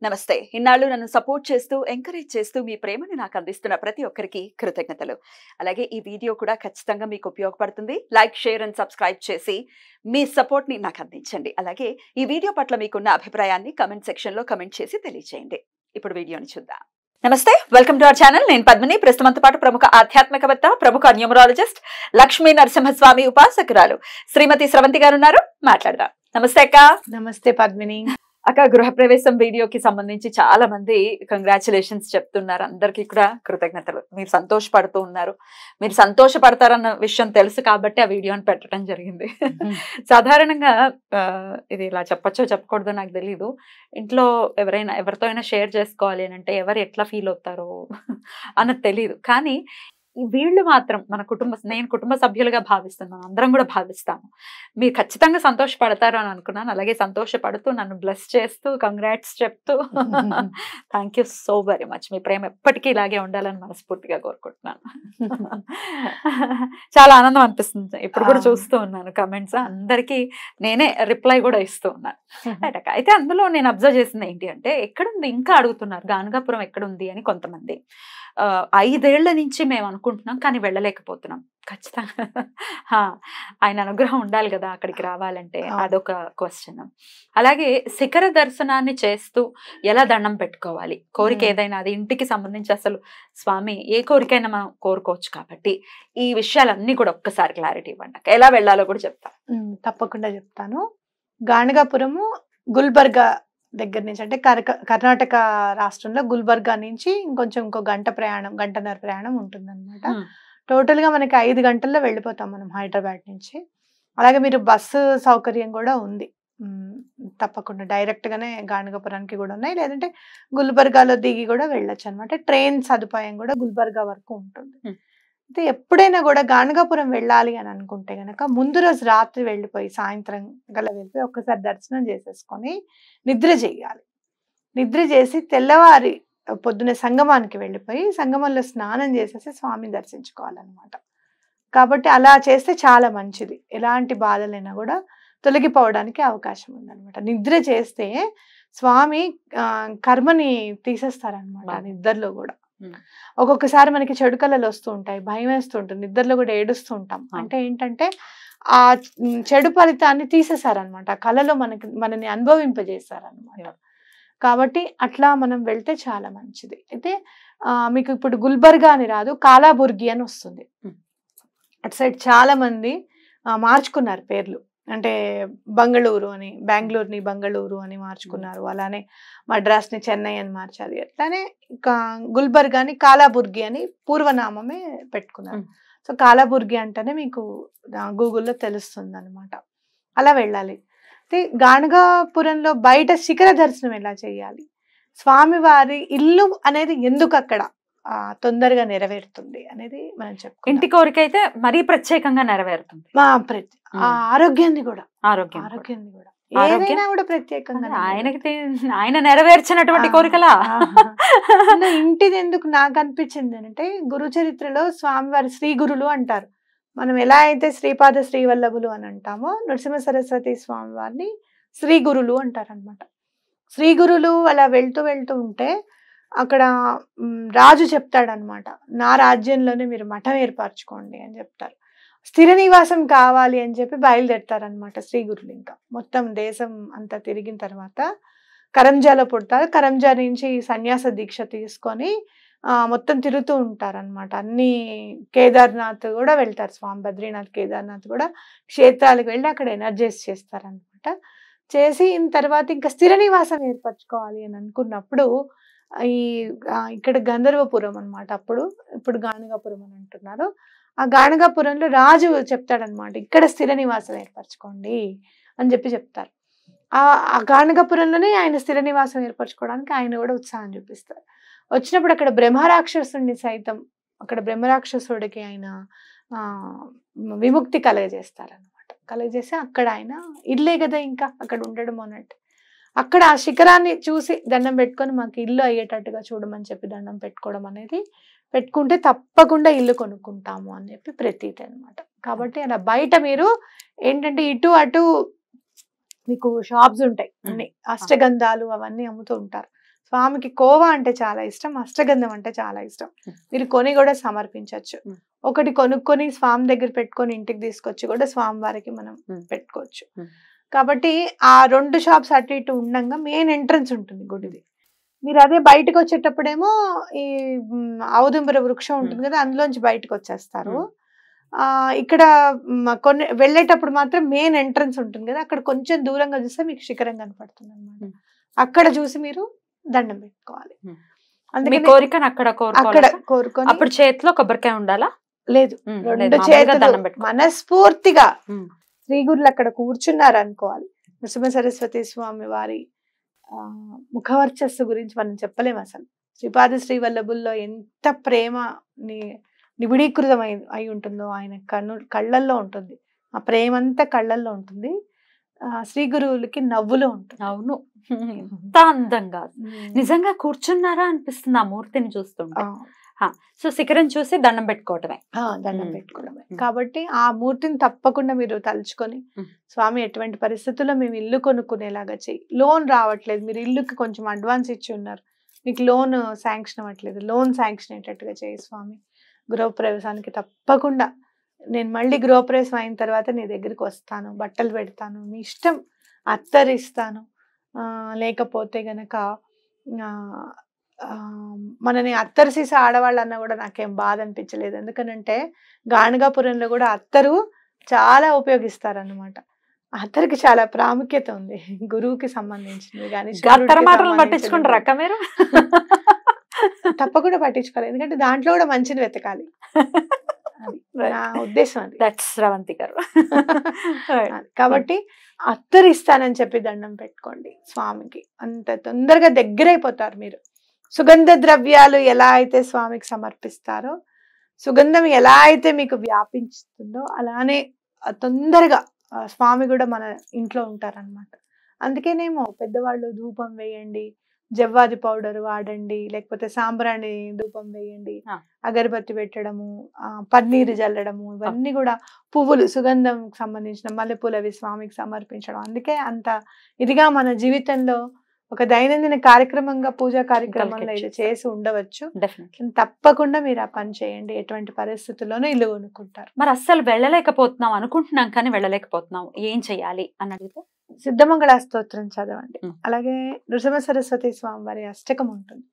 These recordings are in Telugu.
నమస్తే. ఇన్నాళ్ళు నన్ను సపోర్ట్ చేస్తూ, ఎంకరేజ్ చేస్తూ మీ ప్రేమను నాకు అందిస్తున్న ప్రతి ఒక్కరికి కృతజ్ఞతలు. అలాగే ఈ వీడియో కూడా ఖచ్చితంగా మీకు ఉపయోగపడుతుంది. లైక్, షేర్ అండ్ సబ్స్క్రైబ్ చేసి మీ సపోర్ట్‌ని నాకు అందించండి. అలాగే ఈ వీడియో పట్ల మీకున్న అభిప్రాయాన్ని కామెంట్ సెక్షన్‌లో కామెంట్ చేసి తెలియజేయండి. ఇప్పుడు వీడియోని చూద్దాం. నమస్తే, వెల్కమ్ టు అవర్ ఛానల్. నేను పద్మిని. ప్రస్తుతంతో పాటు ప్రముఖ ఆధ్యాత్మికవేత్త, ప్రముఖ న్యూమరాలజిస్ట్, లక్ష్మీ నరసింహస్వామి ఉపాసకురాలు శ్రీమతి స్రవంతి గారు ఉన్నారు. మాట్లాడదాం. నమస్తే అక్క. నమస్తే పద్మిని. అక్క, గృహప్రవేశం వీడియోకి సంబంధించి చాలా మంది కంగ్రాచులేషన్స్ చెప్తున్నారు. అందరికీ కూడా కృతజ్ఞతలు. మీరు సంతోషపడుతూ ఉన్నారు. మీరు సంతోషపడతారన్న విషయం తెలుసు కాబట్టి ఆ వీడియోని పెట్టడం జరిగింది. సాధారణంగా ఇది ఇలా చెప్పచ్చో చెప్పకూడదో నాకు తెలీదు. ఇంట్లో ఎవరితో అయినా షేర్ చేసుకోవాలి అని అంటే ఎవరు ఎట్లా ఫీల్ అవుతారో అన్నది తెలియదు. కానీ వీళ్ళు మాత్రం నేను కుటుంబ సభ్యులుగా భావిస్తున్నాను, అందరం కూడా భావిస్తాము. మీరు ఖచ్చితంగా సంతోషపడతారు అని అనుకున్నాను. అలాగే సంతోషపడుతూ నన్ను బ్లెస్ చేస్తూ కంగ్రాట్స్ చెప్తూ thank you so very much. మీ ప్రేమ ఎప్పటికీ ఇలాగే ఉండాలని మనస్ఫూర్తిగా కోరుకుంటున్నాను. చాలా ఆనందం అనిపిస్తుంది. ఇప్పుడు కూడా చూస్తూ ఉన్నాను కమెంట్స్, అందరికీ నేనే రిప్లై కూడా ఇస్తూ ఉన్నాను. అయితే అందులో నేను అబ్జర్వ్ చేసింది ఏంటి అంటే, ఎక్కడుంది ఇంకా అడుగుతున్నారు, గానగాపురం ఎక్కడుంది అని కొంతమంది. 5 ఏళ్ల నుంచి మేము అనుకుంటున్నాం కానీ వెళ్ళలేకపోతున్నాం. ఖచ్చితంగా ఆయన అనుగ్రహం ఉండాలి కదా అక్కడికి రావాలంటే, అదొక క్వశ్చన్. అలాగే శిఖర దర్శనాన్ని చేస్తూ ఎలా దండం పెట్టుకోవాలి, కోరిక ఏదైనా, అది ఇంటికి సంబంధించి అసలు స్వామి ఏ కోరికైనా మనం కోరుకోవచ్చు కాబట్టి ఈ విషయాలన్నీ కూడా ఒక్కసారి క్లారిటీ ఇవ్వండి. ఎలా వెళ్ళాలో కూడా చెప్తాను. తప్పకుండా చెప్తాను. గానగాపురము గుల్బర్గా దగ్గర నుంచి, అంటే కర్ణాటక రాష్ట్రంలో గుల్బర్గా నుంచి ఇంకో గంటన్నర ప్రయాణం ఉంటుంది అనమాట. టోటల్ గా మనకి 5 గంటల్లో వెళ్ళిపోతాం మనం హైదరాబాద్ నుంచి. అలాగే మీరు బస్సు సౌకర్యం కూడా ఉంది, తప్పకుండా డైరెక్ట్ గానే గానగాపురానికి కూడా ఉన్నాయి. లేదంటే గుల్బర్గాలో దిగి కూడా వెళ్ళొచ్చు అనమాట. ట్రైన్ సదుపాయం కూడా గుల్బర్గా వరకు ఉంటుంది. అయితే ఎప్పుడైనా కూడా గానగాపురం వెళ్ళాలి అని అనుకుంటే గనక ముందు రోజు రాత్రి వెళ్ళిపోయి సాయంత్రం వెళ్ళిపోయి ఒక్కసారి దర్శనం చేసేసుకొని నిద్ర చేయాలి. నిద్ర చేసి తెల్లవారి పొద్దున సంగమానికి వెళ్ళిపోయి సంగమంలో స్నానం చేసేసి స్వామిని దర్శించుకోవాలన్నమాట. కాబట్టి అలా చేస్తే చాలా మంచిది. ఎలాంటి బాధలైనా కూడా తొలగిపోవడానికి అవకాశం ఉందన్నమాట. నిద్ర చేస్తే స్వామి కర్మని తీసేస్తారనమాట నిద్రలో కూడా. ఒక్కొక్కసారి మనకి చెడు కళలు వస్తూ ఉంటాయి, భయం వేస్తూ ఉంటుంది, నిద్రలో కూడా ఏడుస్తూ ఉంటాం. అంటే ఏంటంటే ఆ చెడు ఫలితాన్ని తీసేశారనమాట, కళలో మనని అనుభవింపజేశారనమాట. కాబట్టి అట్లా మనం వెళ్తే చాలా మంచిది. అయితే మీకు ఇప్పుడు గుల్బర్గా అని రాదు, కాలాబుర్గి అని వస్తుంది. అటు సైడ్ చాలా మంది మార్చుకున్నారు పేర్లు. అంటే బెంగళూరు అని, బెంగళూరుని బంగళూరు అని మార్చుకున్నారు. అలానే మద్రాస్ని చెన్నై అని మార్చారు. అట్లానే గుల్బర్గాని కాలాబుర్గి అని పూర్వనామమే పెట్టుకున్నారు. సో కాలాబుర్గి అంటేనే మీకు గూగుల్లో తెలుస్తుంది అనమాట. అలా వెళ్ళాలి. అయితే గానగాపురంలో బయట శిఖర దర్శనం ఎలా చేయాలి, స్వామివారి ఇల్లు అనేది ఎందుకు అక్కడ తొందరగా నెరవేరుతుంది అనేది మనం చెప్పుకుంటాం. ఇంటి కోరిక అయితే మరీ ప్రత్యేకంగా నెరవేరుతుంది. ఆరోగ్యాన్ని కూడా ఏదైనా కూడా ప్రత్యేకంగా ఆయన నెరవేర్చినటువంటి కోరికలా ఇంటిది ఎందుకు నాకు అనిపించింది అంటే, గురు చరిత్రలో స్వామివారి శ్రీ గురులు అంటారు. మనం ఎలా అయితే శ్రీపాద శ్రీవల్లభులు అని అంటామో, నృసింహ సరస్వతి స్వామి వారిని శ్రీ గురులు అంటారనమాట. శ్రీ గురులు అలా వెళ్తూ ఉంటే అక్కడ రాజు చెప్తాడనమాట, నా రాజ్యంలోనే మీరు మఠం ఏర్పరచుకోండి అని చెప్తారు. స్థిర నివాసం కావాలి అని చెప్పి బయలుదేరుతారనమాట శ్రీ గురులు. ఇంకా మొత్తం దేశం అంతా తిరిగిన తర్వాత కరంజాలో పుడతారు. కరంజా నుంచి సన్యాస దీక్ష తీసుకొని మొత్తం తిరుగుతూ ఉంటారనమాట. అన్ని కేదార్నాథ్ కూడా వెళ్తారు స్వామి, బద్రీనాథ్, కేదార్నాథ్ కూడా క్షేత్రాలకు వెళ్ళి అక్కడ ఎనర్జైజ్ చేస్తారనమాట. చేసి తర్వాత ఇంకా స్థిర నివాసం ఏర్పరచుకోవాలి అని అనుకున్నప్పుడు ఇక్కడ గంధర్వపురం అనమాట. ఇప్పుడు గానగాపురం అని అంటున్నారు. ఆ గానగాపురంలో రాజు చెప్తాడనమాట, ఇక్కడ స్థిర నివాసం ఏర్పరచుకోండి అని చెప్తారు. ఆ గానగాపురంలోనే ఆయన స్థిర నివాసం ఏర్పరచుకోవడానికి ఆయన కూడా ఉత్సాహం చూపిస్తారు. వచ్చినప్పుడు అక్కడ బ్రహ్మరాక్షసుడిని సైతం, అక్కడ బ్రహ్మరాక్షసుడికి ఆయన విముక్తి కలగజేస్తారనమాట. కలగజేసి అక్కడ ఆయన ఇల్లే కదా ఇంకా అక్కడ ఉండడం అన్నట్టు, అక్కడ ఆ శిఖరాన్ని చూసి దండం పెట్టుకొని మాకు ఇల్లు అయ్యేటట్టుగా చూడమని చెప్పి దండం పెట్టుకోవడం అనేది, పెట్టుకుంటే తప్పకుండా ఇల్లు కొనుక్కుంటాము అని చెప్పి ప్రతీతి అనమాట. కాబట్టి అలా బయట మీరు ఏంటంటే ఇటు అటు మీకు షాప్స్ ఉంటాయి, అన్ని అష్టగంధాలు అవన్నీ అమ్ముతూ ఉంటారు. స్వామికి కోవా అంటే చాలా ఇష్టం, అష్టగంధం అంటే చాలా ఇష్టం. మీరు కొని కూడా సమర్పించవచ్చు. ఒకటి కొనుక్కొని స్వామి దగ్గర పెట్టుకొని ఇంటికి తీసుకొచ్చి కూడా స్వామి వారికి మనం పెట్టుకోవచ్చు. కాబట్టి ఆ 2 షాప్స్ అటు ఇటు ఉండగా మెయిన్ ఎంట్రన్స్ ఉంటుంది గుడిది. మీరు అదే బయటకు వచ్చేటప్పుడేమో ఈ ఔదుంబర వృక్షం ఉంటుంది కదా, అందులోంచి బయటకు వచ్చేస్తారు. ఇక్కడ కొన్ని వెళ్ళేటప్పుడు మాత్రం మెయిన్ ఎంట్రన్స్ ఉంటుంది కదా, అక్కడ కొంచెం దూరంగా చూస్తే మీకు శిఖరం కనపడుతుంది అనమాట. అక్కడ చూసి మీరు దండం పెట్టుకోవాలి. మీ కోరికను అక్కడ కోరుకొని అప్పుడు చేతిలో కొబ్బరికాయ ఉండాలా? లేదు, 2 చేతులు మనస్ఫూర్తిగా శ్రీ గురులు అక్కడ కూర్చున్నారు అనుకోవాలి. నృసింహ సరస్వతి స్వామి వారి ముఖవర్చస్సు గురించి మనం చెప్పలేము అసలు. శ్రీపాద శ్రీవల్లభుల్లో ఎంత ప్రేమ నిబిడీకృతం అయి ఉంటుందో ఆయన కళ్ళల్లో ఉంటుంది. ఆ ప్రేమ అంతా కళ్ళల్లో ఉంటుంది. శ్రీ గురువులకి నవ్వులో ఉంటుంది. అవును, ఎంత అందంగా నిజంగా కూర్చున్నారా అనిపిస్తుంది ఆ మూర్తిని చూస్తుంటే. సో శిఖరం చూసి దండం పెట్టుకోవటమే. దండం పెట్టుకోవడమే. కాబట్టి ఆ మూర్తిని తప్పకుండా మీరు తలుచుకొని, స్వామి ఎటువంటి పరిస్థితుల్లో మేము ఇల్లు కొనుక్కునేలాగా చెయ్యి. లోన్ రావట్లేదు, మీరు ఇల్లుకి కొంచెం అడ్వాన్స్ ఇచ్చి ఉన్నారు, మీకు లోన్ శాంక్షన్ అవ్వట్లేదు, లోన్ శాంక్షన్ అయ్యేటట్టుగా చేయి స్వామి. గృహప్రవేశానికి తప్పకుండా నేను మళ్ళీ గృహప్రవేశం అయిన తర్వాత నీ దగ్గరికి వస్తాను, బట్టలు పెడతాను, మీ ఇష్టం, అత్తరిస్తాను. లేకపోతే గనక మనని అత్తరు సీసా ఆడవాళ్ళన్నా కూడా నాకేం బాధ అనిపించలేదు. ఎందుకనంటే గాణగాపురంలో కూడా అత్తరు చాలా ఉపయోగిస్తారన్నమాట. అత్తరికి చాలా ప్రాముఖ్యత ఉంది, గురువుకి సంబంధించినవి కానీ పట్టించుకుంటారా మీరు? తప్పకుండా పట్టించుకోవాలి, ఎందుకంటే దాంట్లో కూడా మంచిని వెతకాలి. నా ఉద్దేశం అది. శ్రవంతి గారు. కాబట్టి అత్తరు ఇస్తానని చెప్పి దండం పెట్టుకోండి స్వామికి, అంత తొందరగా దగ్గరైపోతారు మీరు. సుగంధ ద్రవ్యాలు ఎలా అయితే స్వామికి సమర్పిస్తారో, సుగంధం ఎలా అయితే మీకు వ్యాపించుతుందో అలానే తొందరగా స్వామి కూడా మన ఇంట్లో ఉంటారనమాట. అందుకేనేమో పెద్దవాళ్ళు ధూపం వేయండి, జవ్వాది పౌడర్ వాడండి, లేకపోతే సాంబ్రాణి ధూపం వేయండి, అగరబత్తి పెట్టడము, పన్నీరు జల్లడము, ఇవన్నీ కూడా పువ్వులు సుగంధం సంబంధించిన మల్లెపూలు అవి స్వామికి సమర్పించడం. అందుకే అంత ఇదిగా మన జీవితంలో ఒక దైనందిన కార్యక్రమంగా పూజా కార్యక్రమంలో ఇది చేసి ఉండవచ్చు. తప్పకుండా మీరు ఆ పని చేయండి, ఎటువంటి పరిస్థితుల్లోనూ ఇల్లు కొనుక్కుంటారు. మరి అస్సలు వెళ్ళలేకపోతున్నాం అనుకుంటున్నాం కానీ వెళ్ళలేకపోతున్నాం, ఏం చెయ్యాలి అని అడిగితే సిద్ధమంగళ స్తోత్రం చదవండి. అలాగే నృసింహ సరస్వతి స్వామి వారి అష్టకం ఉంటుంది,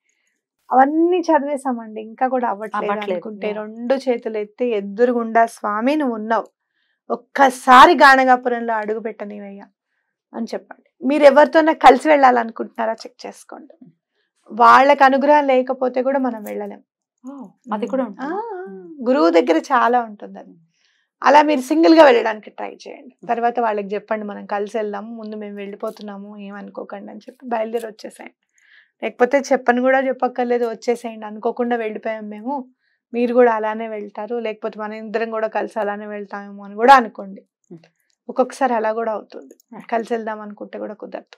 అవన్నీ చదివేశామండి ఇంకా కూడా అవ్వట్లేదు అనుకుంటే 2 చేతులు ఎత్తి ఎదురుగుండా స్వామి నువ్వు ఉన్నావు, ఒక్కసారి గాణగాపురంలో అడుగు పెట్టనివయ్యా అని చెప్పండి. మీరు ఎవరితోనే కలిసి వెళ్ళాలనుకుంటున్నారా చెక్ చేసుకోండి. వాళ్ళకి అనుగ్రహం లేకపోతే కూడా మనం వెళ్ళలేం, అది కూడా గురువు దగ్గర చాలా ఉంటుంది అది. అలా మీరు సింగిల్ గా వెళ్ళడానికి ట్రై చేయండి. తర్వాత వాళ్ళకి చెప్పండి మనం కలిసి వెళ్దాము, ముందు మేము వెళ్ళిపోతున్నాము ఏమనుకోకండి అని చెప్పి బయలుదేరి వచ్చేసేయండి. లేకపోతే చెప్పని కూడా చెప్పక్కర్లేదు, వచ్చేసేయండి, అనుకోకుండా వెళ్ళిపోయాం మేము, మీరు కూడా అలానే వెళ్తారు, లేకపోతే మన ఇద్దరం కూడా కలిసి అలానే వెళ్తామేమో అని కూడా అనుకోండి. ఒక్కొక్కసారి అలా కూడా అవుతుంది, కలిసి వెళ్దాం అనుకుంటే కూడా కుదరదు.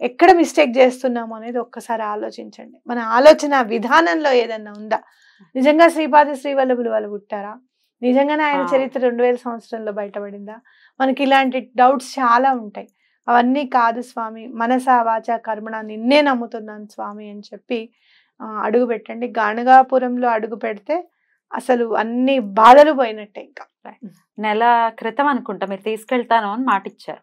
ఎక్కడ మిస్టేక్ చేస్తున్నాము అనేది ఒక్కసారి ఆలోచించండి. మన ఆలోచన విధానంలో ఏదన్నా ఉందా? నిజంగా శ్రీపాద శ్రీవల్లభులు వాళ్ళు పుట్టారా? నిజంగానే ఆయన చరిత్ర 2000 సంవత్సరంలో బయటపడిందా? మనకి ఇలాంటి డౌట్స్ చాలా ఉంటాయి. అవన్నీ కాదు స్వామి, మనస వాచ కర్మణ నిన్నే నమ్ముతున్నాను స్వామి అని చెప్పి అడుగు పెట్టండి. గాణగాపురంలో అడుగు పెడితే అసలు అన్ని బాధలు పోయినట్టే. ఇంకా నెల క్రితం అనుకుంటా మీరు తీసుకెళ్తాను అని మాట ఇచ్చారు,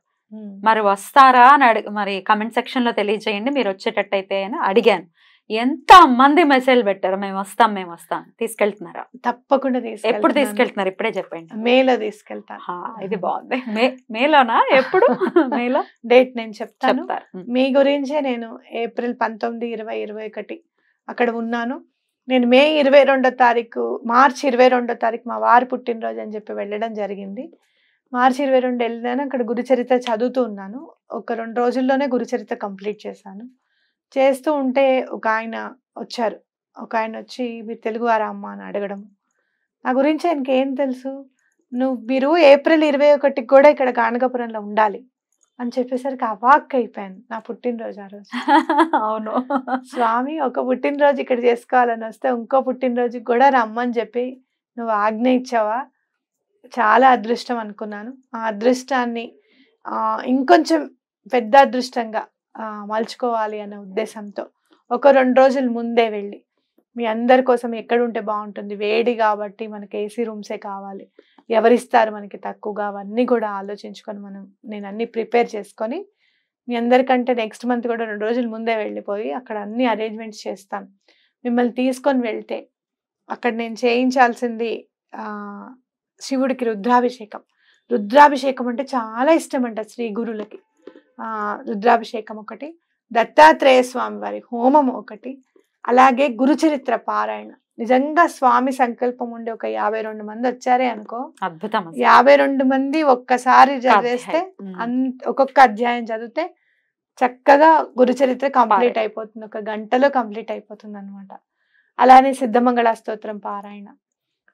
మరి వస్తారా అని మరి కమెంట్ సెక్షన్ లో తెలియజేయండి మీరు వచ్చేటట్టయితే అని అడిగాను. ఎంత మంది మెసేజ్ పెట్టారు, మేము వస్తాం తీసుకెళ్తున్నారా? తప్పకుండా ఎప్పుడు తీసుకెళ్తున్నారు ఇప్పుడే చెప్పండి. మేలో తీసుకెళ్తాను. ఇది బాగుంది. మేలోనా? ఎప్పుడు? మేలో డేట్ నేను చెప్తాను. మీ గురించే నేను ఏప్రిల్ 19, 20, 21 అక్కడ ఉన్నాను. నేను మే 22వ తారీఖు, మార్చి 22వ తారీఖు మా వారి పుట్టినరోజు అని చెప్పి వెళ్ళడం జరిగింది. మార్చి 22 వెళ్ళాను. అక్కడ గురుచరిత్ర చదువుతూ ఉన్నాను. ఒక 2 రోజుల్లోనే గురుచరిత్ర కంప్లీట్ చేశాను. చేస్తూ ఉంటే ఒక ఆయన వచ్చారు. ఒక ఆయన వచ్చి మీరు తెలుగువారా అమ్మ అని అడగడం. నా గురించి ఆయనకి ఏం తెలుసు, మీరు ఏప్రిల్ 21కి కూడా ఇక్కడ గాణగాపురంలో ఉండాలి అని చెప్పేసరికి అవాక్ అయిపోయాను. నా పుట్టినరోజు ఆ రోజు. అవును స్వామి, ఒక పుట్టినరోజు ఇక్కడ చేసుకోవాలని వస్తే ఇంకో పుట్టినరోజుకి కూడా రమ్మని చెప్పి నువ్వు ఆజ్ఞ ఇచ్చావా, చాలా అదృష్టం అనుకున్నాను. ఆ అదృష్టాన్ని ఇంకొంచెం పెద్ద అదృష్టంగా మలుచుకోవాలి అనే ఉద్దేశంతో ఒక 2 రోజుల ముందే వెళ్ళి మీ అందరి కోసం ఎక్కడ ఉంటే బాగుంటుంది, వేడి కాబట్టి మనకి ఏసీ రూమ్సే కావాలి, ఎవరిస్తారు మనకి తక్కువగా, అవన్నీ కూడా ఆలోచించుకొని నేను అన్ని ప్రిపేర్ చేసుకొని మీ అందరికంటే నెక్స్ట్ మంత్ కూడా 2 రోజుల ముందే వెళ్ళిపోయి అక్కడ అన్ని అరేంజ్మెంట్స్ చేస్తాను. మిమ్మల్ని తీసుకొని వెళ్తే అక్కడ నేను చేయించాల్సింది శివుడికి రుద్రాభిషేకం అంటే చాలా ఇష్టం అంట శ్రీ గురులకి. రుద్రాభిషేకం ఒకటి, దత్తాత్రేయ స్వామి వారి హోమం ఒకటి, అలాగే గురుచరిత్ర పారాయణ. నిజంగా స్వామి సంకల్పం ఉండి ఒక 52 మంది వచ్చారే అనుకో, అద్భుతం. 52 మంది ఒక్కసారి చదివేస్తే ఒక్కొక్క అధ్యాయం చదివితే చక్కగా గురుచరిత్ర కంప్లీట్ అయిపోతుంది, 1 గంటలో కంప్లీట్ అయిపోతుంది అనమాట. అలానే సిద్ధమంగళ స్తోత్రం పారాయణ.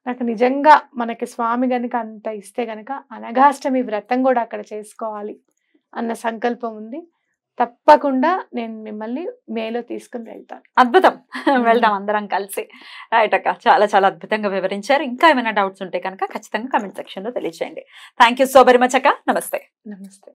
నాకు నిజంగా మనకి స్వామి గనుక అంత ఇస్తే గనక అనఘాష్టమి వ్రతం కూడా అక్కడ చేసుకోవాలి అన్న సంకల్పం ఉంది. తప్పకుండా నేను మిమ్మల్ని మేలో తీసుకుని వెళ్తాను. అద్భుతం, వెళ్దాం అందరం కలిసి. రైట్ అక్క, చాలా చాలా అద్భుతంగా వివరించారు. ఇంకా ఏమైనా డౌట్స్ ఉంటే కనుక ఖచ్చితంగా కామెంట్ సెక్షన్ లో తెలియజేయండి. Thank you so very much అక్క. నమస్తే. నమస్తే.